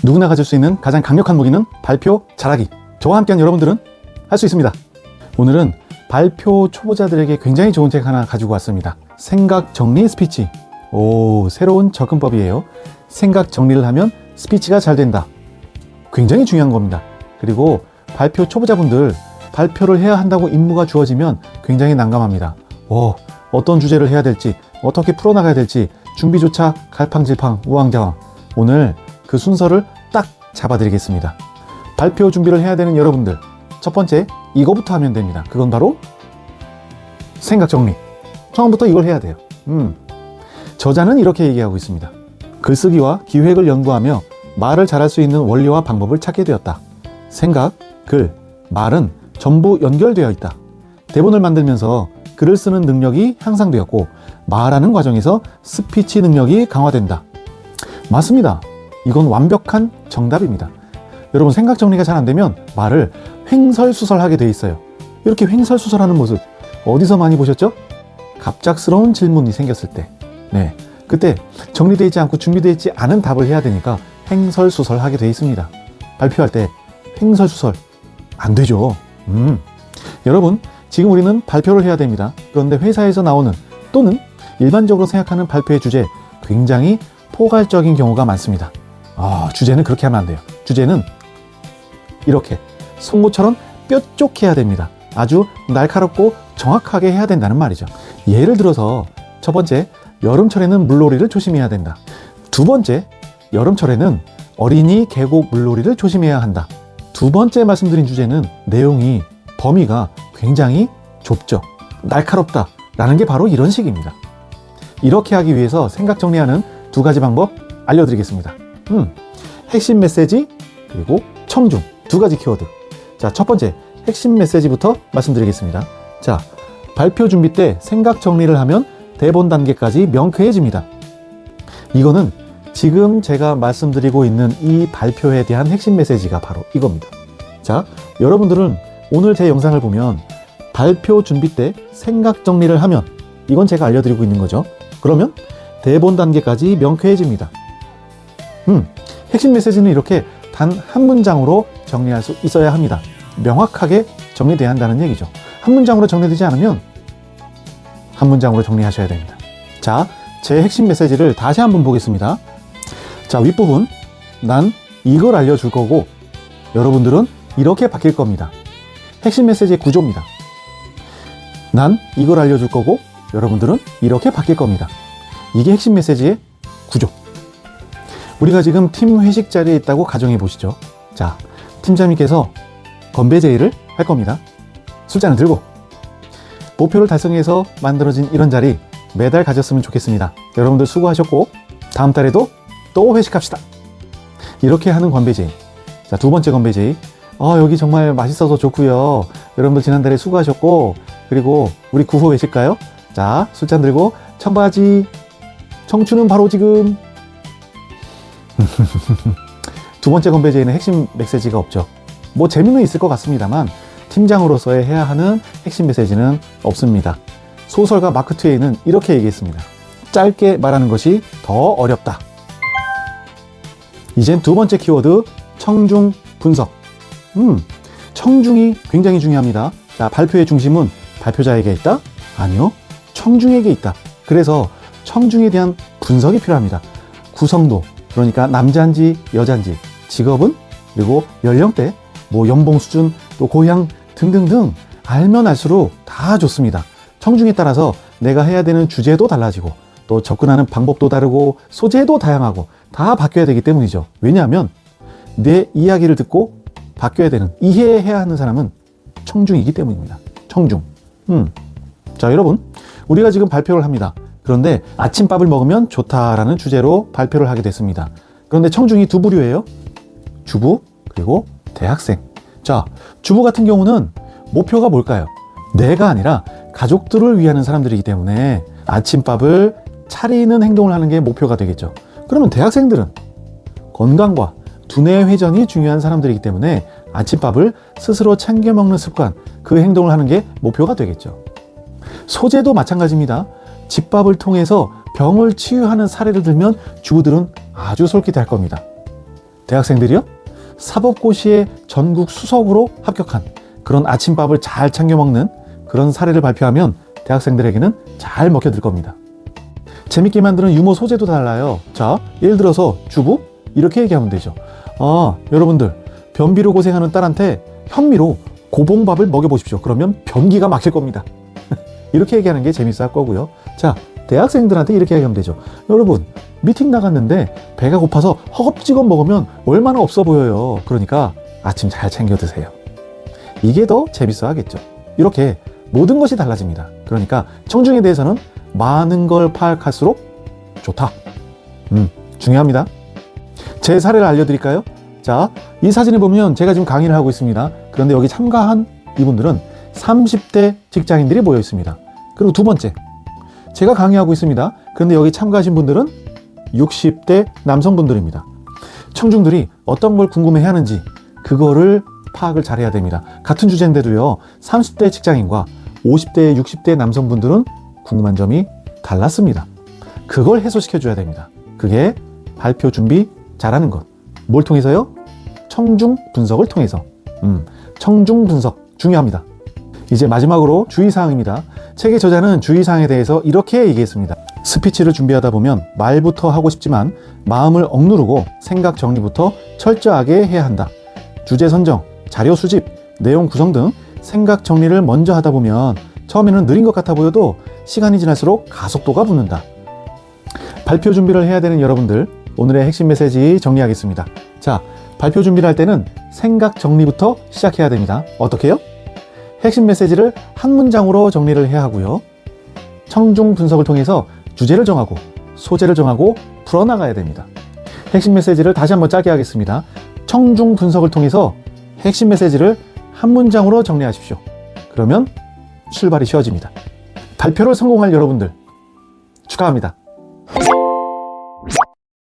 누구나 가질 수 있는 가장 강력한 무기는 발표 잘하기. 저와 함께한 여러분들은 할 수 있습니다. 오늘은 발표 초보자들에게 굉장히 좋은 책 하나 가지고 왔습니다. 생각 정리 스피치. 오, 새로운 접근법이에요. 생각 정리를 하면 스피치가 잘 된다. 굉장히 중요한 겁니다. 그리고 발표 초보자분들, 발표를 해야 한다고 임무가 주어지면 굉장히 난감합니다. 어떤 주제를 해야 될지, 어떻게 풀어나가야 될지 준비조차 갈팡질팡 우왕좌왕. 오늘 그 순서를 딱 잡아드리겠습니다. 발표 준비를 해야 되는 여러분들, 첫 번째 이거부터 하면 됩니다. 그건 바로 생각 정리. 처음부터 이걸 해야 돼요. 저자는 이렇게 얘기하고 있습니다. 글쓰기와 기획을 연구하며 말을 잘할 수 있는 원리와 방법을 찾게 되었다. 생각, 글, 말은 전부 연결되어 있다. 대본을 만들면서 글을 쓰는 능력이 향상되었고 말하는 과정에서 스피치 능력이 강화된다. 맞습니다. 이건 완벽한 정답입니다. 여러분, 생각 정리가 잘 안 되면 말을 횡설수설하게 돼 있어요. 이렇게 횡설수설하는 모습 어디서 많이 보셨죠? 갑작스러운 질문이 생겼을 때, 그때 정리되어 있지 않고 준비되어 있지 않은 답을 해야 되니까 횡설수설하게 돼 있습니다. 발표할 때 횡설수설 안 되죠. 여러분, 지금 우리는 발표를 해야 됩니다. 그런데 회사에서 나오는 또는 일반적으로 생각하는 발표의 주제, 굉장히 포괄적인 경우가 많습니다. 주제는 그렇게 하면 안 돼요. 주제는 이렇게 송곳처럼 뾰족해야 됩니다. 아주 날카롭고 정확하게 해야 된다는 말이죠. 예를 들어서 첫 번째, 여름철에는 물놀이를 조심해야 된다. 두 번째, 여름철에는 어린이 계곡 물놀이를 조심해야 한다. 두 번째 말씀드린 주제는 내용이, 범위가 굉장히 좁죠. 날카롭다 라는 게 바로 이런 식입니다. 이렇게 하기 위해서 생각 정리하는 두 가지 방법 알려드리겠습니다. 핵심 메시지 그리고 청중, 두 가지 키워드. 자, 첫 번째 핵심 메시지부터 말씀드리겠습니다. 자, 발표 준비 때 생각 정리를 하면 대본 단계까지 명쾌해집니다. 이거는 지금 제가 말씀드리고 있는 이 발표에 대한 핵심 메시지가 바로 이겁니다. 자, 여러분들은 오늘 제 영상을 보면 발표 준비 때 생각 정리를 하면, 이건 제가 알려드리고 있는 거죠. 그러면 대본 단계까지 명쾌해집니다. 핵심 메시지는 이렇게 단 한 문장으로 정리할 수 있어야 합니다. 명확하게 정리돼야 한다는 얘기죠. 한 문장으로 정리되지 않으면 한 문장으로 정리하셔야 됩니다. 자, 제 핵심 메시지를 다시 한번 보겠습니다. 자, 윗부분, 난 이걸 알려줄 거고 여러분들은 이렇게 바뀔 겁니다. 핵심 메시지의 구조입니다. 난 이걸 알려줄 거고 여러분들은 이렇게 바뀔 겁니다. 이게 핵심 메시지의 구조. 우리가 지금 팀 회식 자리에 있다고 가정해 보시죠. 자, 팀장님께서 건배 제의를 할 겁니다. 술잔을 들고. 목표를 달성해서 만들어진 이런 자리 매달 가졌으면 좋겠습니다. 여러분들 수고하셨고 다음 달에도 또 회식합시다. 이렇게 하는 건배 제의. 자, 두 번째 건배 제의. 여기 정말 맛있어서 좋고요. 여러분들 지난달에 수고하셨고, 그리고 우리 9호 회식가요? 자, 술잔 들고 청바지. 청춘은 바로 지금. 두 번째 건배 제의는 핵심 메시지가 없죠. 뭐 재미는 있을 것 같습니다만 팀장으로서의 해야 하는 핵심 메시지는 없습니다. 소설가 마크 트웨이는 이렇게 얘기했습니다. 짧게 말하는 것이 더 어렵다. 이젠 두 번째 키워드, 청중 분석. 청중이 굉장히 중요합니다. 자, 발표의 중심은 발표자에게 있다? 아니요, 청중에게 있다. 그래서 청중에 대한 분석이 필요합니다. 구성도, 그러니까 남자인지 여자인지, 직업은, 그리고 연령대, 뭐 연봉 수준, 또 고향 등등등 알면 알수록 다 좋습니다. 청중에 따라서 내가 해야 되는 주제도 달라지고 또 접근하는 방법도 다르고 소재도 다양하고 다 바뀌어야 되기 때문이죠. 왜냐하면 내 이야기를 듣고 바뀌어야 되는, 이해해야 하는 사람은 청중이기 때문입니다. 청중. 자, 여러분, 우리가 지금 발표를 합니다. 그런데 아침밥을 먹으면 좋다라는 주제로 발표를 하게 됐습니다. 그런데 청중이 두 부류예요. 주부 그리고 대학생. 자, 주부 같은 경우는 목표가 뭘까요? 내가 아니라 가족들을 위하는 사람들이기 때문에 아침밥을 차리는 행동을 하는 게 목표가 되겠죠. 그러면 대학생들은 건강과 두뇌 회전이 중요한 사람들이기 때문에 아침밥을 스스로 챙겨 먹는 습관, 그 행동을 하는 게 목표가 되겠죠. 소재도 마찬가지입니다. 집밥을 통해서 병을 치유하는 사례를 들면 주부들은 아주 솔깃할 겁니다. 대학생들이요? 사법고시에 전국 수석으로 합격한 그런 아침밥을 잘 챙겨 먹는 그런 사례를 발표하면 대학생들에게는 잘 먹혀들 겁니다. 재밌게 만드는 유머 소재도 달라요. 자, 예를 들어서 주부? 이렇게 얘기하면 되죠. 여러분들 변비로 고생하는 딸한테 현미로 고봉밥을 먹여보십시오. 그러면 변기가 막힐 겁니다. 이렇게 얘기하는 게 재밌어 할 거고요. 자, 대학생들한테 이렇게 얘기하면 되죠. 여러분, 미팅 나갔는데 배가 고파서 허겁지겁 먹으면 얼마나 없어 보여요. 그러니까 아침 잘 챙겨 드세요. 이게 더 재밌어 하겠죠. 이렇게 모든 것이 달라집니다. 그러니까 청중에 대해서는 많은 걸 파악할수록 좋다. 중요합니다. 제 사례를 알려드릴까요? 자, 이 사진을 보면 제가 지금 강의를 하고 있습니다. 그런데 여기 참가한 이분들은 30대 직장인들이 모여 있습니다. 그리고 두 번째, 제가 강의하고 있습니다. 그런데 여기 참가하신 분들은 60대 남성분들입니다. 청중들이 어떤 걸 궁금해 하는지 그거를 파악을 잘해야 됩니다. 같은 주제인데도요, 30대 직장인과 50대, 60대 남성분들은 궁금한 점이 달랐습니다. 그걸 해소시켜 줘야 됩니다. 그게 발표 준비 잘하는 것. 뭘 통해서요? 청중 분석을 통해서. 청중 분석 중요합니다. 이제 마지막으로 주의사항입니다. 책의 저자는 주의사항에 대해서 이렇게 얘기했습니다. 스피치를 준비하다 보면 말부터 하고 싶지만 마음을 억누르고 생각 정리부터 철저하게 해야 한다. 주제 선정, 자료 수집, 내용 구성 등 생각 정리를 먼저 하다 보면 처음에는 느린 것 같아 보여도 시간이 지날수록 가속도가 붙는다. 발표 준비를 해야 되는 여러분들, 오늘의 핵심 메시지 정리하겠습니다. 자, 발표 준비를 할 때는 생각 정리부터 시작해야 됩니다. 어떻게 해요? 핵심 메시지를 한 문장으로 정리를 해야 하고요. 청중 분석을 통해서 주제를 정하고 소재를 정하고 풀어나가야 됩니다. 핵심 메시지를 다시 한번 짧게 하겠습니다. 청중 분석을 통해서 핵심 메시지를 한 문장으로 정리하십시오. 그러면 출발이 쉬워집니다. 발표를 성공할 여러분들 축하합니다.